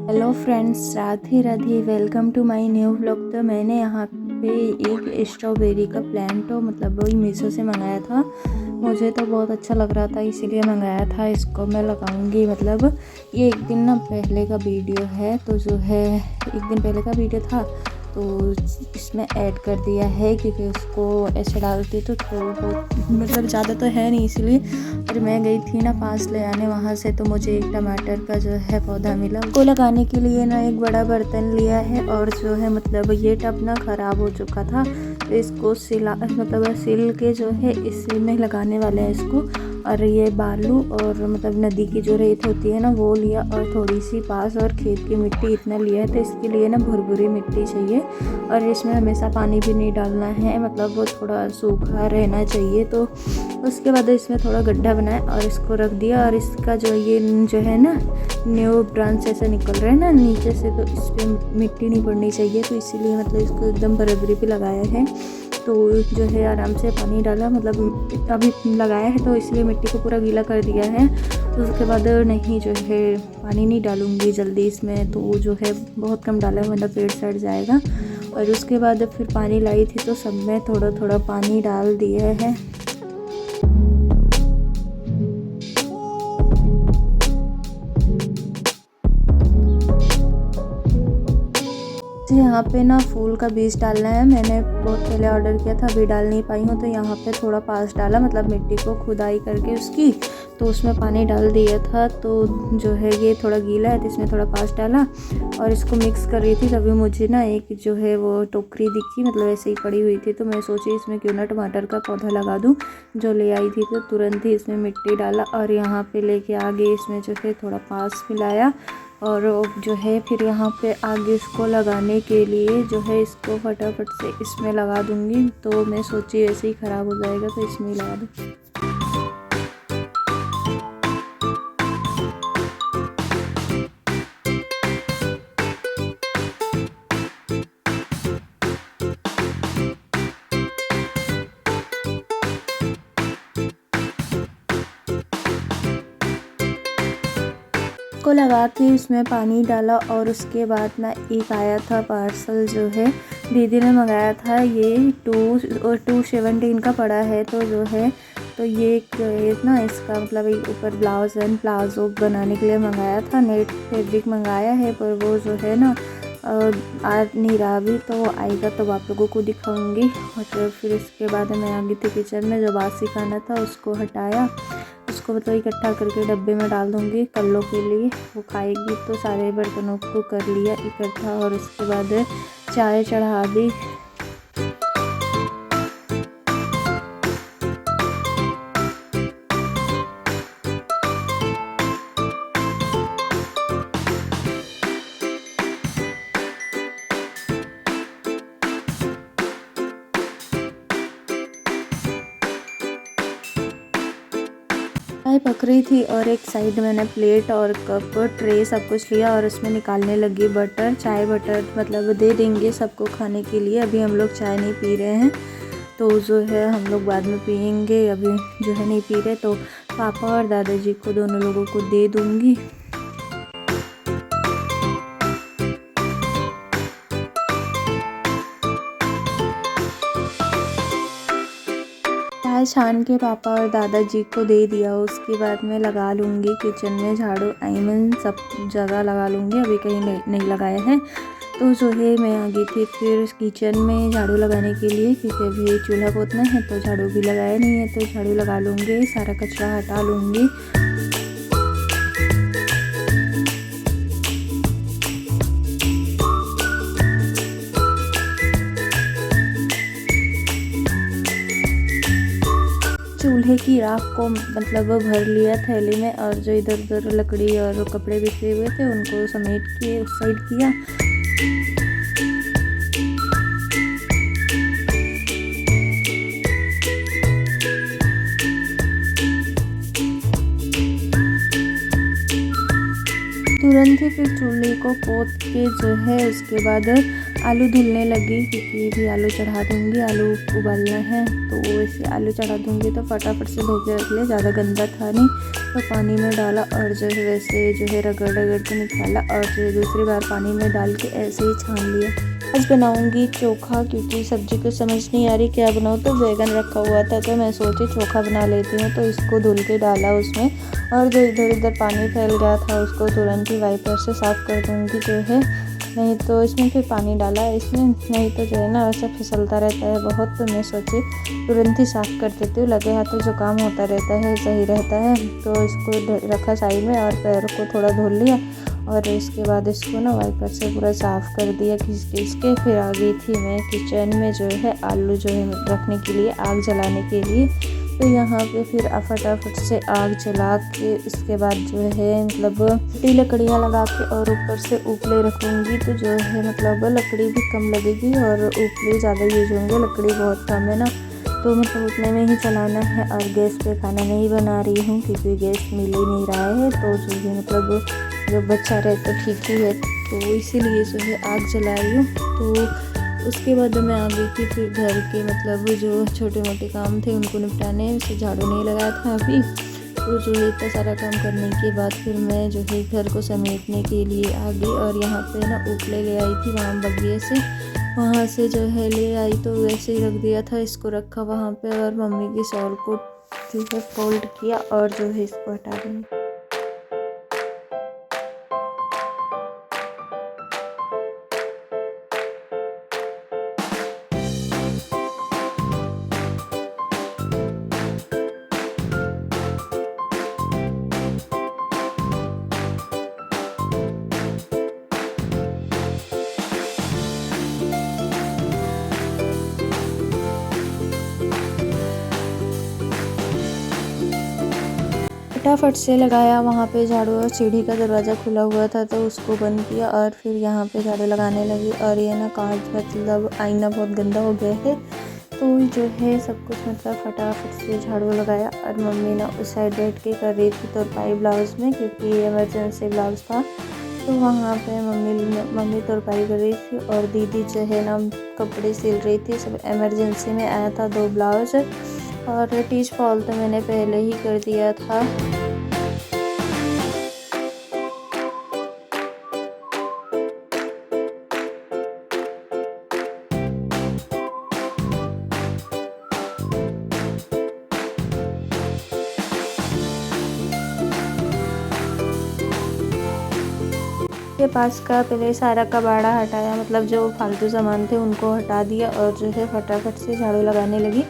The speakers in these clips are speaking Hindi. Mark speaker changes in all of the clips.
Speaker 1: Hello friends, Radhe Radhe. Welcome to my new vlog. तो मैंने यहाँ पे एक स्ट्रॉबेरी का प्लांट मतलब वही मीशो से मंगाया था। मुझे तो बहुत अच्छा लग रहा था, इसीलिए मंगाया था। इसको मैं लगाऊंगी। मतलब ये एक दिन ना पहले का वीडियो है, तो जो है एक दिन पहले का वीडियो था, तो इसमें ऐड कर दिया है क्योंकि उसको ऐसे डालती तो बहुत मतलब ज़्यादा तो है नहीं, इसलिए। और मैं गई थी ना पास ले आने वहाँ से, तो मुझे एक टमाटर का जो है पौधा मिला। उसको लगाने के लिए ना एक बड़ा बर्तन लिया है, और जो है मतलब ये टब ना ख़राब हो चुका था, तो इसको सिल के जो है इसी में लगाने वाले हैं इसको। और ये बालू और मतलब नदी की जो रेत होती है ना वो लिया, और थोड़ी सी पास और खेत की मिट्टी इतना लिया है। तो इसके लिए ना भुरभुरी मिट्टी चाहिए, और इसमें हमेशा पानी भी नहीं डालना है, मतलब वो थोड़ा सूखा रहना चाहिए। तो उसके बाद इसमें थोड़ा गड्ढा बनाया और इसको रख दिया। और इसका जो है ना न्यू ब्रांच ऐसा निकल रहा है ना नीचे से, तो इस पर मिट्टी नहीं पड़नी चाहिए, तो इसीलिए मतलब इसको एकदम बराबरी पे लगाया है। तो जो है आराम से पानी डाला, मतलब अभी लगाया है तो इसलिए मिट्टी को पूरा गीला कर दिया है। तो उसके बाद नहीं जो है पानी नहीं डालूँगी जल्दी इसमें, तो जो है बहुत कम डाला है, मतलब पेड़ सड़ जाएगा। और उसके बाद फिर पानी लाई थी, तो सब में थोड़ा थोड़ा पानी डाल दिया है। यहाँ पे ना फूल का बीज डालना है। मैंने बहुत पहले ऑर्डर किया था, अभी डाल नहीं पाई हूँ, तो यहाँ पे थोड़ा पास डाला, मतलब मिट्टी को खुदाई करके उसकी, तो उसमें पानी डाल दिया था। तो जो है ये थोड़ा गीला है, तो इसमें थोड़ा पास डाला और इसको मिक्स कर रही थी। तभी मुझे ना एक जो है वो टोकरी दिखी, मतलब ऐसे ही पड़ी हुई थी, तो मैं सोची इसमें क्यों ना टमाटर का पौधा लगा दूँ। जो ले आई थी तो तुरंत ही इसमें मिट्टी डाला, और यहाँ पे लेके आगे इसमें जो है थोड़ा पास मिलाया, और जो है फिर यहाँ पे आगे इसको लगाने के लिए जो है इसको फटाफट से इसमें लगा दूँगी। तो मैं सोची ऐसे ही ख़राब हो जाएगा, तो इसमें ही लगा दूँ। को लगा के इसमें पानी डाला, और उसके बाद ना एक आया था पार्सल, जो है दीदी ने मंगाया था। ये 217 का पड़ा है। तो जो है तो ये ना इसका मतलब एक ऊपर ब्लाउज एंड प्लाजो बनाने के लिए मंगाया था। नेट फैब्रिक मंगाया है, पर वो जो है ना आ नहीं रहा अभी, तो वो आएगा तो आप लोगों को दिखाऊंगी। और फिर इसके बाद मैं आ गई थी किचन में। जो बासी खाना था उसको हटाया, उसको मतलब इकट्ठा करके डब्बे में डाल दूँगी कल्लों के लिए, वो खाएगी। तो सारे बर्तनों को कर लिया इकट्ठा, और उसके बाद चाय चढ़ा दी। चाय पक रही थी, और एक साइड मैंने प्लेट और कप ट्रे सब कुछ लिया, और उसमें निकालने लगी बटर। चाय बटर मतलब दे देंगे सबको खाने के लिए। अभी हम लोग चाय नहीं पी रहे हैं, तो जो है हम लोग बाद में पियेंगे, अभी जो है नहीं पी रहे। तो पापा और दादाजी को दोनों लोगों को दे दूँगी। चाय छान के पापा और दादाजी को दे दिया। उसके बाद मैं लगा लूँगी किचन में झाड़ू, आई मीन सब जगह लगा लूँगी, अभी कहीं नहीं लगाया है। तो जो है मैं आ गई थी फिर किचन में झाड़ू लगाने के लिए, क्योंकि अभी चूल्हा पोतना है, तो झाड़ू भी लगाया नहीं है। तो झाड़ू लगा लूँगी, सारा कचरा हटा लूँगी। चूल्हे की राख को मतलब भर लिया थैली में, और जो इधर उधर लकड़ी और कपड़े बिखरे हुए थे उनको समेट के उस साइड किया। तुरंत ही फिर चूल्हे को पोत के जो है उसके बाद आलू धुलने लगी क्योंकि भी आलू चढ़ा दूँगी, आलू उबालना है तो वैसे आलू चढ़ा दूँगी तो फटाफट से धो के रख लिया, ज़्यादा गंदा था नहीं तो पानी में डाला और जो है वैसे जो है रगड़ रगड़ के निकाला और जो है दूसरी बार पानी में डाल के ऐसे ही छान लिया। आज बनाऊंगी चोखा क्योंकि सब्जी को समझ नहीं आ रही क्या बनाऊँ, तो बैगन रखा हुआ था तो मैं सोची चोखा बना लेती हूँ। तो इसको धुल के डाला उसमें और जो इधर उधर पानी फैल गया था उसको तुरंत ही वाइपर से साफ़ कर दूँगी जो है, नहीं तो इसमें फिर पानी डाला इसमें, नहीं तो जो है ना वैसे फिसलता रहता है बहुत। तो मैं सोची तुरंत ही साफ़ कर देती हूँ, लगे हाथों जो काम होता रहता है सही रहता है। तो इसको रखा साइड में और पैरों को थोड़ा धुल लिया और इसके बाद इसको ना वाइपर से पूरा साफ़ कर दिया घिस के। फिर आ गई थी मैं किचन में जो है आलू जो है रखने के लिए, आग जलाने के लिए। तो यहाँ पे फिर फटाफट से आग जला के इसके बाद जो है मतलब लकड़ियाँ लगा के और ऊपर से उपले रखूँगी तो जो है मतलब लकड़ी भी कम लगेगी और उपले ज़्यादा यूज होंगे, लकड़ी बहुत कम है ना तो मतलब उतने में ही चलाना है। और गैस पे खाना नहीं बना रही हूँ क्योंकि गैस मिल ही नहीं रहा है, तो जो है मतलब जब बच्चा रहे तो ठीक ही है, तो इसीलिए जो है आग जला रही हूँ। तो उसके बाद मैं आ गई थी फिर घर के मतलब जो छोटे मोटे काम थे उनको निपटाने, उसे झाड़ू नहीं लगाया था अभी। तो जो है इतना सारा काम करने के बाद फिर मैं जो है घर को समेटने के लिए आ गई और यहाँ पे ना उपले ले आई थी वहाँ बगिए से, वहाँ से जो है ले आई तो वैसे ही रख दिया था, इसको रखा वहाँ पे और मम्मी की शॉल को जो है फोल्ड किया और जो है इसको हटा दी। फटाफट से लगाया वहाँ पे झाड़ू और सीढ़ी का दरवाज़ा खुला हुआ था तो उसको बंद किया और फिर यहाँ पे झाड़ू लगाने लगी। और ये ना कांच मतलब आईना बहुत गंदा हो गया है तो जो है सब कुछ मतलब फटाफट से झाड़ू लगाया। और मम्मी ना उस साइड बैठ के कर रही थी तुरपाई ब्लाउज़ में क्योंकि इमरजेंसी ब्लाउज़ था, तो वहाँ पे मम्मी तुरपाई कर रही थी और दीदी जो है ना कपड़े सिल रही थी। सब इमरजेंसी में आया था 2 ब्लाउज़ और टीच फॉल तो मैंने पहले ही कर दिया था। के पास का पहले सारा कबाड़ा हटाया, मतलब जो फालतू सामान थे उनको हटा दिया और जो है फटाफट से झाड़ू लगाने लगी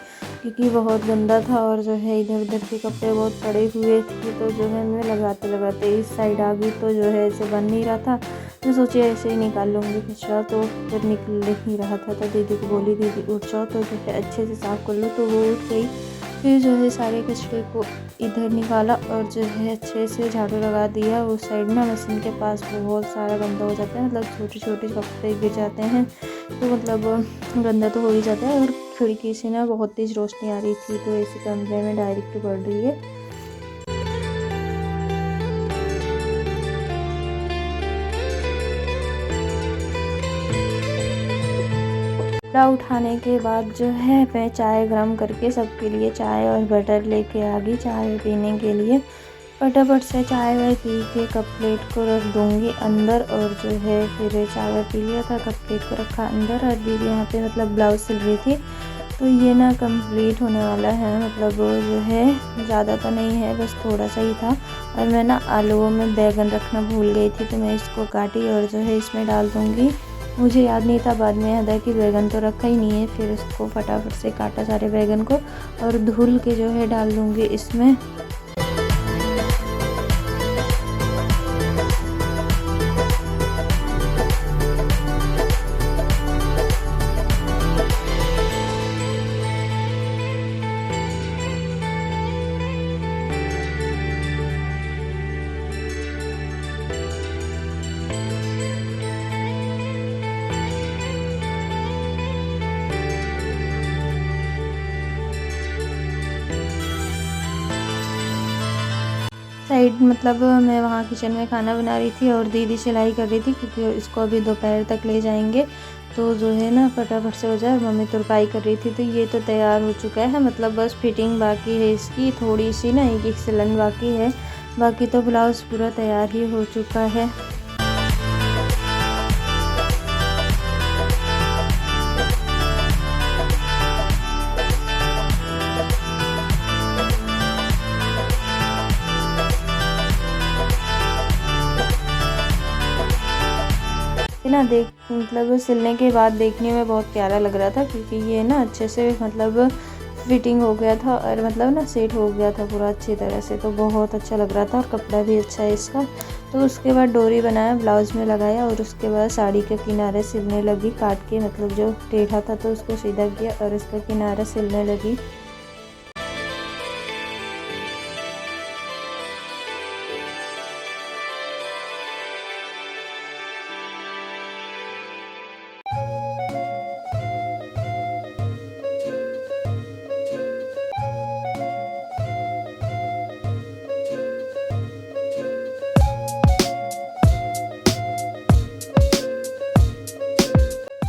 Speaker 1: क्योंकि बहुत गंदा था और जो है इधर उधर के कपड़े बहुत पड़े हुए थे। तो जो है मैं लगाते लगाते इस साइड आ गई तो जो है ऐसे बन नहीं रहा था, मैं सोची ऐसे ही निकाल लूँगी कचरा, तो फिर निकल नहीं रहा था। तो दीदी को बोली दीदी उठ जाओ तो जो है अच्छे से साफ़ कर लो, तो वो उठ गई। फिर जो है सारे कचरे को इधर निकाला और जो है अच्छे से झाड़ू लगा दिया। उस साइड ना मशीन के पास बहुत सारा गंदा हो जाता है, मतलब छोटे छोटे कपड़े गिर जाते हैं तो मतलब गंदा तो हो ही जाता है। और खिड़की से ना बहुत तेज़ रोशनी आ रही थी तो ऐसे कमरे में डायरेक्ट पड़ रही है। उठाने के बाद जो है मैं चाय गरम करके सबके लिए चाय और बटर लेके आ गई चाय पीने के लिए। फटाफट से चाय वाय पी के कप प्लेट को रख दूँगी अंदर और जो है फिर चाय वाय पी लिया था, कप प्लेट को रखा अंदर। और दीदी यहाँ पे मतलब ब्लाउज सिल रही थी तो ये ना कंप्लीट होने वाला है, मतलब जो है ज़्यादा तो नहीं है, बस थोड़ा सा ही था। और मैं ना आलूओं में बैगन रखना भूल गई थी तो मैं इसको काटी और जो है इसमें डाल दूँगी। मुझे याद नहीं था, बाद में याद है कि बैगन तो रखा ही नहीं है। फिर इसको फटाफट से काटा सारे बैगन को और धुल के जो है डाल दूँगी इसमें। साइड मतलब मैं वहाँ किचन में खाना बना रही थी और दीदी सिलाई कर रही थी, क्योंकि इसको अभी दोपहर तक ले जाएंगे तो जो है ना फटाफट से हो जाए। मम्मी तुरपाई कर रही थी। तो ये तो तैयार हो चुका है, मतलब बस फिटिंग बाकी है इसकी, थोड़ी सी ना एक सिलन बाकी है, बाकी तो ब्लाउज़ पूरा तैयार ही हो चुका है। ना मतलब सिलने के बाद देखने में बहुत प्यारा लग रहा था, क्योंकि ये ना अच्छे से मतलब फिटिंग हो गया था और मतलब ना सेट हो गया था पूरा अच्छी तरह से, तो बहुत अच्छा लग रहा था और कपड़ा भी अच्छा है इसका। तो उसके बाद डोरी बनाया, ब्लाउज़ में लगाया और उसके बाद साड़ी के किनारे सिलने लगी काट के, मतलब जो टेढ़ा था तो उसको सीधा किया और इसका किनारा सिलने लगी।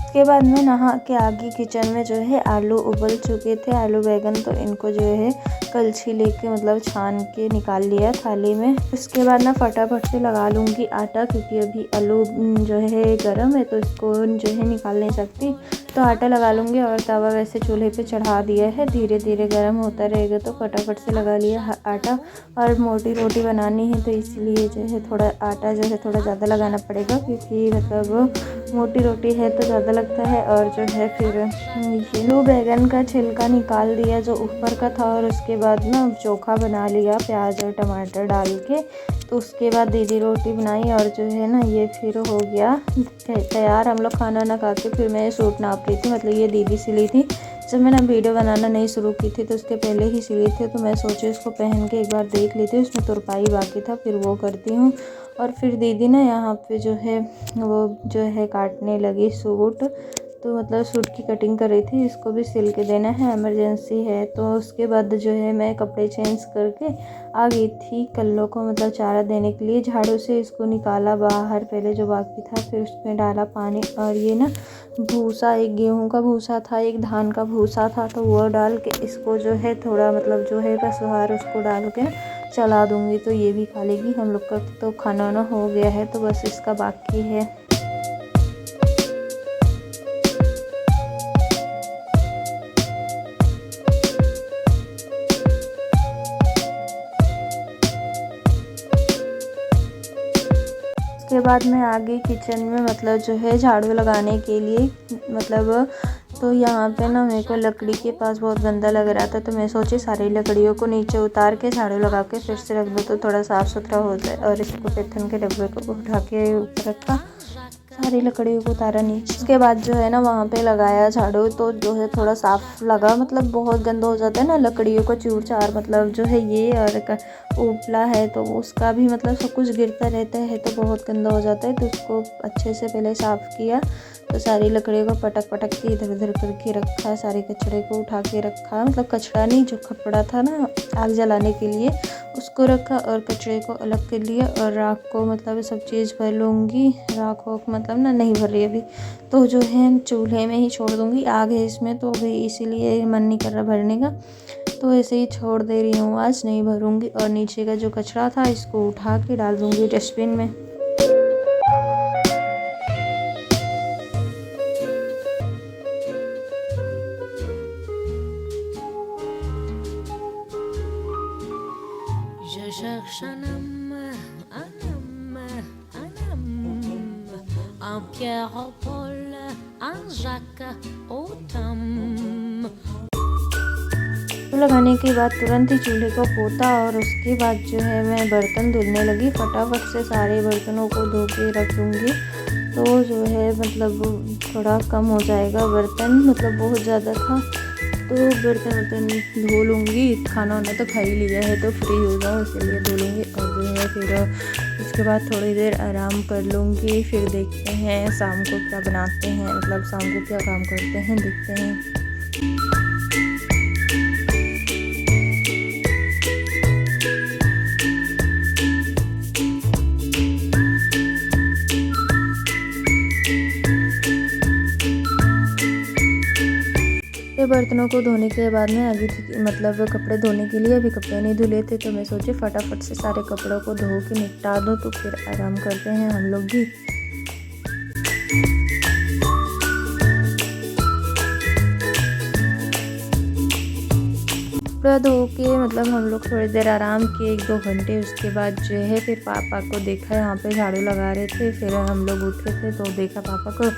Speaker 1: उसके बाद में नहा के आगे किचन में जो है आलू उबल चुके थे, आलू बैगन, तो इनको जो है कलछी लेके मतलब छान के निकाल लिया थाली में। उसके बाद ना फटाफट से लगा लूँगी आटा, क्योंकि अभी आलू जो है गर्म है तो इसको जो है निकाल नहीं सकती, तो आटा लगा लूँगी। और तवा वैसे चूल्हे पे चढ़ा दिया है, धीरे धीरे गर्म होता रहेगा, तो फटाफट से लगा लिया आटा। और मोटी रोटी बनानी है तो इसलिए जो है थोड़ा आटा जो है थोड़ा ज़्यादा लगाना पड़ेगा, क्योंकि मतलब मोटी रोटी है तो ज़्यादा लगता है। और जो है फिर आलू बैगन का छिलका निकाल दिया जो ऊपर का था, और उसके बाद ना चोखा बना लिया प्याज और टमाटर डाल के। तो उसके बाद दीदी रोटी बनाई और जो है ना ये फिर हो गया तैयार। हम लोग खाना ना खा के फिर मैं सूट नाप रही थी, मतलब ये दीदी सिली थी। जब मैंने वीडियो बनाना नहीं शुरू की थी तो उसके पहले ही सिली थी, तो मैं सोची इसको पहन के एक बार देख ली थी, उसमें तुरपाई बाकी था, फिर वो करती हूँ। और फिर दीदी ना यहाँ पे जो है वो जो है काटने लगी सूट, तो मतलब सूट की कटिंग कर रही थी, इसको भी सिल के देना है, इमरजेंसी है। तो उसके बाद जो है मैं कपड़े चेंज करके आ गई थी कल्लों को मतलब चारा देने के लिए। झाड़ू से इसको निकाला बाहर पहले जो बाकी था, फिर उसमें डाला पानी। और ये ना भूसा, एक गेहूं का भूसा था, एक धान का भूसा था, तो वो डाल के इसको जो है थोड़ा मतलब जो है कसुहार उसको डाल के चला दूँगी, तो ये भी खा लेगी। हम लोग का तो खाना वाना हो गया है, तो बस इसका बाकी है। उसके बाद मैं आ गई किचन में, मतलब जो है झाड़ू लगाने के लिए, मतलब तो यहाँ पे ना मेरे को लकड़ी के पास बहुत गंदा लग रहा था, तो मैं सोची सारी लकड़ियों को नीचे उतार के झाड़ू लगा के फिर से रख दो तो थोड़ा साफ़ सुथरा हो जाए। और इसको पैथन के डब्बे को उठा के ऊपर रखा, सारी लकड़ियों को उतारा नीचे। उसके बाद जो है ना वहाँ पे लगाया झाड़ू, तो जो है थोड़ा साफ़ लगा, मतलब बहुत गंदा हो जाता है ना लकड़ियों को चूर चार, मतलब जो है ये और उपला है तो उसका भी मतलब सब कुछ गिरता रहता है तो बहुत गंदा हो जाता है। तो उसको अच्छे से पहले साफ़ किया, तो सारी लकड़ियों को पटक पटक के इधर उधर करके रखा, सारे कचड़े को उठा के रखा, मतलब कचड़ा नहीं, जो कपड़ा था ना आग जलाने के लिए उसको रखा और कचड़े को अलग कर लिया। और राख को मतलब सब चीज़ भर लूँगी, राख वाख मतलब ना नहीं भर रही अभी, तो जो है चूल्हे में ही छोड़ दूँगी, आग है इसमें तो अभी इसीलिए मन नहीं कर रहा भरने का, तो ऐसे ही छोड़ दे रही हूँ, आज नहीं भरूँगी। और नीचे का जो कचरा था इसको उठा के डाल दूँगी डस्टबिन में।
Speaker 2: Je cherche un homme, un Pierre au Paul, un Jacques au Tom।
Speaker 1: लगाने के बाद तुरंत ही चूल्हे को पोता और उसके बाद जो है मैं बर्तन धुलने लगी, फटाफट से सारे बर्तनों को धो के रख दूँगी, तो जो है मतलब थोड़ा कम हो जाएगा बर्तन, मतलब बहुत ज़्यादा था, तो बर्तन धो लूँगी। खाना वाना तो खा ही लिया है तो फ्री हो जाऊँ इसलिए धो लूँगी। और जो है फिर उसके बाद थोड़ी देर आराम कर लूँगी, फिर देखते हैं शाम को क्या बनाते हैं, मतलब शाम को क्या काम करते हैं देखते हैं। फिर बर्तनों को धोने के बाद में आ गई थी मतलब कपड़े धोने के लिए। अभी कपड़े नहीं धुले थे तो मैं सोची फटाफट से सारे कपड़ों को धो के निपटा दूँ, तो फिर आराम करते हैं हम लोग भी। कपड़ा धो के मतलब हम लोग थोड़ी देर आराम किए, 1-2 घंटे। उसके बाद जो है फिर पापा को देखा, यहाँ पे झाड़ू लगा रहे थे। फिर हम लोग उठे थे तो देखा पापा को।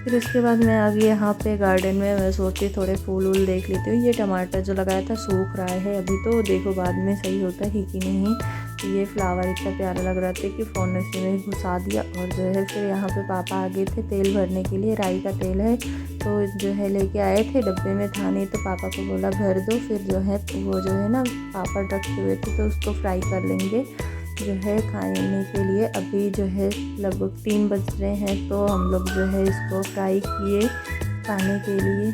Speaker 1: फिर उसके बाद मैं आ गई यहाँ पे गार्डन में। मैं सोची थोड़े फूल वूल देख लेती हूँ। ये टमाटर जो लगाया था सूख रहा है अभी, तो देखो बाद में सही होता है कि नहीं। तो ये फ्लावर इतना प्यारा लग रहा था कि फ़ोन उसी में घुसा दिया। और जो है फिर यहाँ पे पापा आ गए थे तेल भरने के लिए। राई का तेल है तो जो है लेके आए थे, डब्बे में था नहीं तो पापा को बोला भर दो। फिर जो है वो जो है ना पापड़ रखे हुए थे तो उसको फ्राई कर लेंगे जो है खाने के लिए। अभी जो है लगभग 3 बज रहे हैं तो हम लोग जो है इसको फ्राई किए खाने के लिए।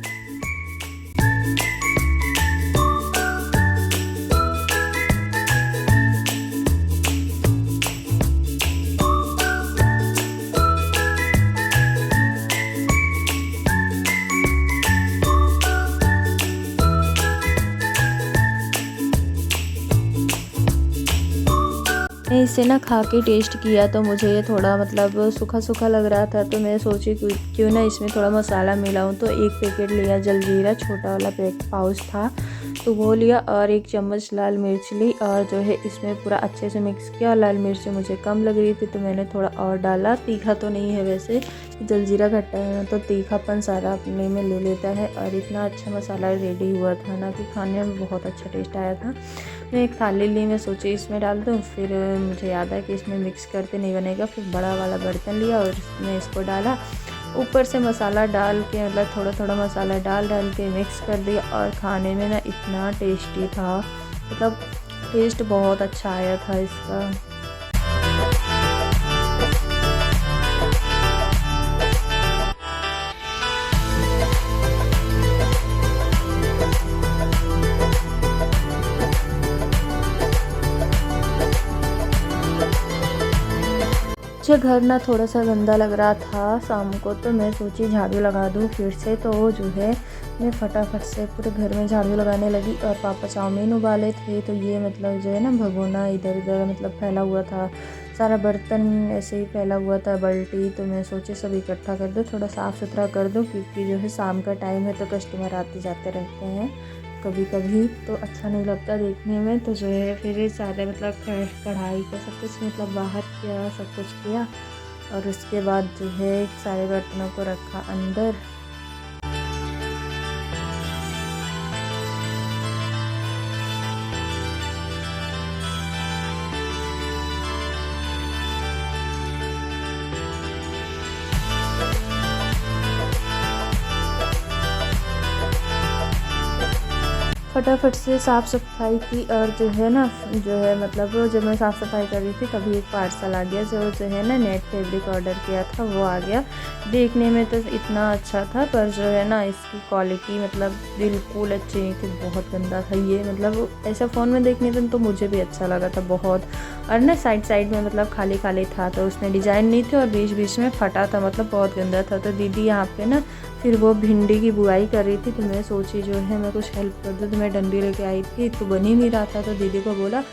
Speaker 1: मैंने इसे ना खा के टेस्ट किया तो मुझे ये थोड़ा मतलब सूखा सूखा लग रहा था, तो मैं सोची क्यों ना इसमें थोड़ा मसाला मिलाऊं। तो 1 पैकेट लिया जलजीरा, छोटा वाला पाउच था तो वो लिया, और 1 चम्मच लाल मिर्च ली और जो है इसमें पूरा अच्छे से मिक्स किया। लाल मिर्च मुझे कम लग रही थी तो मैंने थोड़ा और डाला। तीखा तो नहीं है वैसे, जलजीरा खट्टा है ना तो तीखापन सारा अपने में ले लेता है। और इतना अच्छा मसाला रेडी हुआ था ना कि खाने में बहुत अच्छा टेस्ट आया था। मैं एक थाली ली, मैं सोची इसमें डाल दूँ। फिर मुझे याद है कि इसमें मिक्स करते नहीं बनेगा। फिर बड़ा वाला बर्तन लिया और इसमें इसको डाला। ऊपर से मसाला डाल के मतलब थोड़ा थोड़ा मसाला डाल के मिक्स कर दिया। और खाने में ना इतना टेस्टी था, मतलब टेस्ट बहुत अच्छा आया था इसका। मुझे घर ना थोड़ा सा गंदा लग रहा था शाम को, तो मैं सोची झाड़ू लगा दूँ फिर से। तो जो है मैं फटाफट से पूरे घर में झाड़ू लगाने लगी। और पापा चाउमीन उबाले थे तो ये मतलब जो है ना भगोना इधर उधर मतलब फैला हुआ था, सारा बर्तन ऐसे ही फैला हुआ था, बाल्टी। तो मैं सोची सब इकट्ठा कर दूँ, थोड़ा साफ़ सुथरा कर दूँ, क्योंकि जो है शाम का टाइम है तो कस्टमर आते जाते रहते हैं कभी कभी, तो अच्छा नहीं लगता देखने में। तो जो है फिर सारे मतलब कढ़ाई का सब कुछ मतलब बाहर किया, सब कुछ किया। और उसके बाद जो है सारे बर्तनों को रखा अंदर। फटाफट से साफ़ सफाई की। और जो है ना जो है मतलब जब मैं साफ़ सफाई कर रही थी तभी एक पार्सल आ गया, जो है ना नेट फैब्रिक ऑर्डर किया था वो आ गया। देखने में तो इतना अच्छा था पर जो है ना इसकी क्वालिटी मतलब बिल्कुल अच्छी नहीं थी, बहुत गंदा था ये। मतलब ऐसा फ़ोन में देखने में तो मुझे भी अच्छा लगा था बहुत। और ना साइड साइड में मतलब खाली खाली था, तो उसमें डिज़ाइन नहीं थे और बीच बीच में फटा था, मतलब बहुत गंदा था। तो दीदी यहाँ पे ना फिर वो भिंडी की बुआई कर रही थी, तो मैं सोची जो है मैं कुछ हेल्प कर दूँ। तो मैं डंडी लेके आई थी तो बन ही नहीं रहा था, तो दीदी को बोला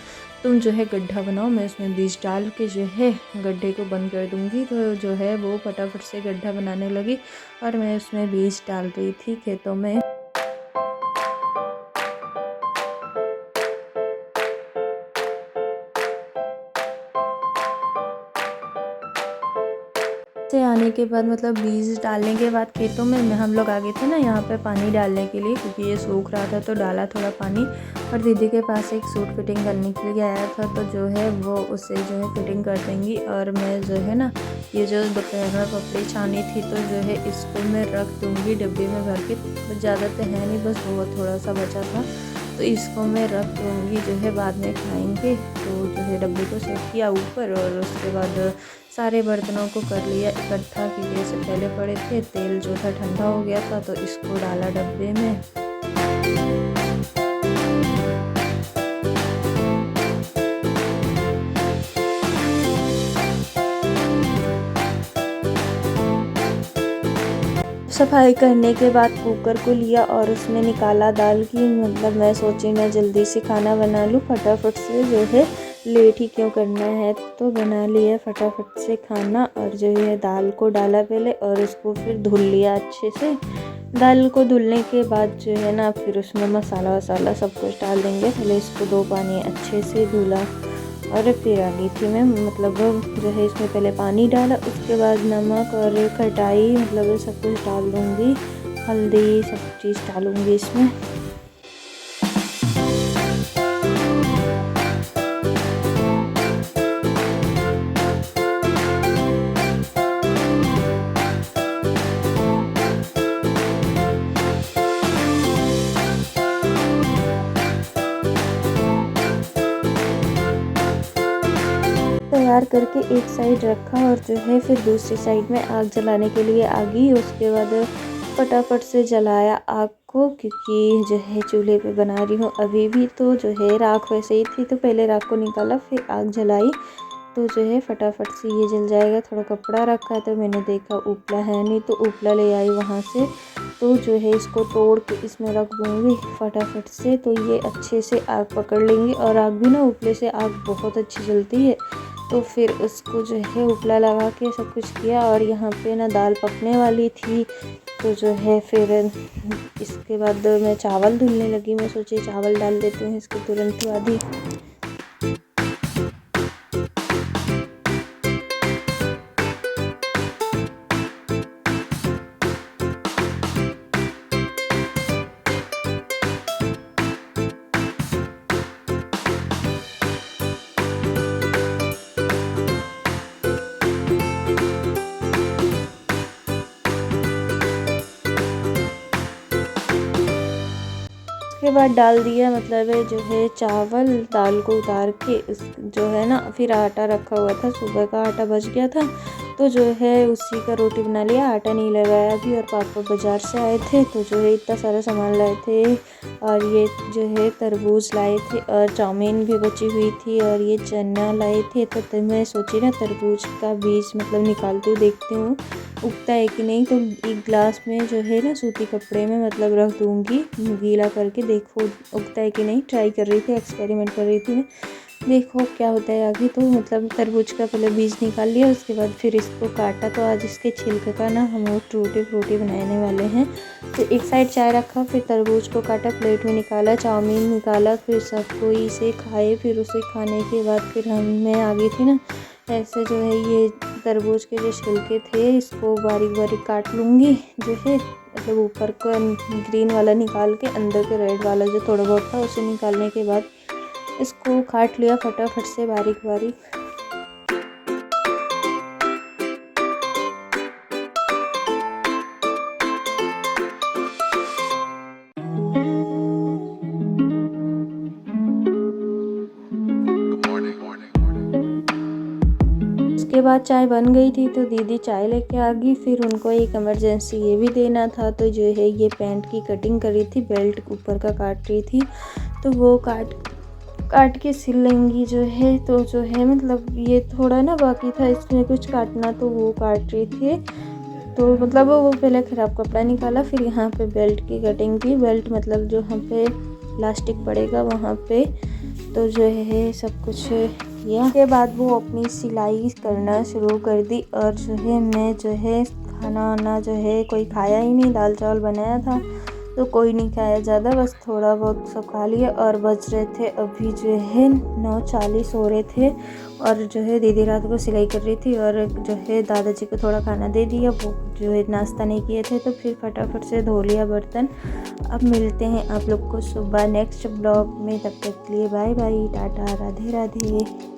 Speaker 1: तुम जो है गड्ढा बनाओ, मैं उसमें बीज डाल के जो है गड्ढे को बंद कर दूँगी। तो जो है वो फटाफट से गड्ढा बनाने लगी और मैं उसमें बीज डाल रही थी खेतों में। से आने के बाद मतलब बीज डालने के बाद खेतों में हम लोग आ गए थे ना यहाँ पे पानी डालने के लिए, क्योंकि ये सूख रहा था तो डाला थोड़ा पानी। और दीदी के पास एक सूट फिटिंग करने के लिए आया था, तो जो है वो उससे जो है फिटिंग कर देंगी। और मैं जो है ना ये जो दोपहर में पपड़ी छानी थी तो जो है इसको मैं रख दूँगी डब्बे में भर के। ज़्यादा तो है नहीं, बस बहुत थोड़ा सा बचा था, तो इसको मैं रख दूँगी, जो है बाद में खाएंगे। तो जो है डब्बे को सेट किया ऊपर और उसके बाद सारे बर्तनों को कर लिया इकट्ठा, क्योंकि इससे पहले पड़े थे। तेल जो था ठंडा हो गया था तो इसको डाला डब्बे में। सफाई करने के बाद कुकर को लिया और उसमें निकाला दाल की, मतलब मैं सोची मैं जल्दी से खाना बना लूँ फटाफट से, जो है लेट ही क्यों करना है, तो बना लिया फटाफट से खाना। और जो है दाल को डाला पहले और उसको फिर धुल लिया अच्छे से। दाल को धुलने के बाद जो है ना फिर उसमें मसाला वसाला सब कुछ डाल देंगे। पहले इसको 2 पानी अच्छे से धुला और फिर आ गई थी मैं, मतलब जो है इसमें पहले पानी डाला, उसके बाद नमक और खटाई मतलब सब कुछ डाल दूँगी, हल्दी सब चीज़ डालूँगी इसमें। तैयार करके एक साइड रखा और जो है फिर दूसरी साइड में आग जलाने के लिए आ गई। उसके बाद फटाफट से जलाया आग को, क्योंकि जो है चूल्हे पे बना रही हूँ अभी भी, तो जो है राख वैसे ही थी तो पहले राख को निकाला फिर आग जलाई, तो जो है फटाफट से ये जल जाएगा। थोड़ा कपड़ा रखा तो मैंने देखा उपला है नहीं, तो उपला ले आई वहाँ से, तो जो है इसको तोड़ के इसमें रख दूँगी फटाफट से, तो ये अच्छे से आग पकड़ लेंगी। और आग भी ना उपले से आग बहुत अच्छी जलती है, तो फिर उसको जो है उपला लगा के सब कुछ किया। और यहाँ पे ना दाल पकने वाली थी, तो जो है फिर इसके बाद मैं चावल धुलने लगी। मैं सोची चावल डाल देती हूँ इसके तुरंत बाद ही। उसके बाद डाल दिया मतलब जो है चावल, दाल को उतार के उस जो है ना फिर आटा रखा हुआ था, सुबह का आटा बच गया था, तो जो है उसी का रोटी बना लिया। आटा नहीं लगाया अभी। और पापा बाज़ार से आए थे, तो जो है इतना सारा सामान लाए थे, और ये जो है तरबूज लाए थे और चाउमीन भी बची हुई थी, और ये चना लाए थे। तो मैं सोची ना तरबूज का बीज मतलब निकालती हूँ, देखती हूँ उगता है कि नहीं, तो एक ग्लास में जो है ना सूती कपड़े में मतलब रख दूँगी गीला करके, देखो उगता है कि नहीं। ट्राई कर रही थी, एक्सपेरिमेंट कर रही थी मैं, देखो क्या होता है आगे। तो मतलब तरबूज का पहले बीज निकाल लिया, उसके बाद फिर इसको काटा। तो आज इसके छिलके का ना हम लोग टूटी फ्रूटी बनाने वाले हैं। तो एक साइड चाय रखा, फिर तरबूज को काटा, प्लेट में निकाला, चाउमीन निकाला, फिर सब कोई इसे खाए। फिर उसे खाने के बाद फिर मैं आ गई थी ना, ऐसे जो है ये तरबूज के जो छिलके थे इसको बारीक बारीक काट लूँगी, जो है मतलब ऊपर का ग्रीन वाला निकाल के अंदर के रेड वाला जो थोड़ा बहुत था उसे निकालने के बाद इसको काट लिया फटाफट से बारीक बारीक। उसके बाद चाय बन गई थी, तो दीदी चाय लेके आ गई। फिर उनको एक इमरजेंसी ये भी देना था, तो जो है ये पैंट की कटिंग कर रही थी, बेल्ट ऊपर का काट रही थी, तो वो काट के सिल लेंगी जो है। तो जो है मतलब ये थोड़ा ना बाकी था इसमें कुछ काटना, तो वो काट रही थी। तो मतलब वो पहले ख़राब कपड़ा निकाला, फिर यहाँ पे बेल्ट की कटिंग की। बेल्ट मतलब जो यहाँ पे इलास्टिक पड़ेगा वहाँ पे, तो जो है सब कुछ किया। उसके बाद वो अपनी सिलाई करना शुरू कर दी। और जो है मैं जो है खाना वाना जो है कोई खाया ही नहीं, दाल चावल बनाया था तो कोई नहीं खाया ज़्यादा, बस थोड़ा बहुत सब खा लिया। और बज रहे थे अभी जो है 9:40 हो रहे थे, और जो है दीदी रात को सिलाई कर रही थी, और जो है दादाजी को थोड़ा खाना दे दिया, वो जो है नाश्ता नहीं किए थे, तो फिर फटाफट से धो लिया बर्तन। अब मिलते हैं आप लोग को सुबह नेक्स्ट ब्लॉग में, तब तक के लिए बाय बाय, टाटा, राधे राधे।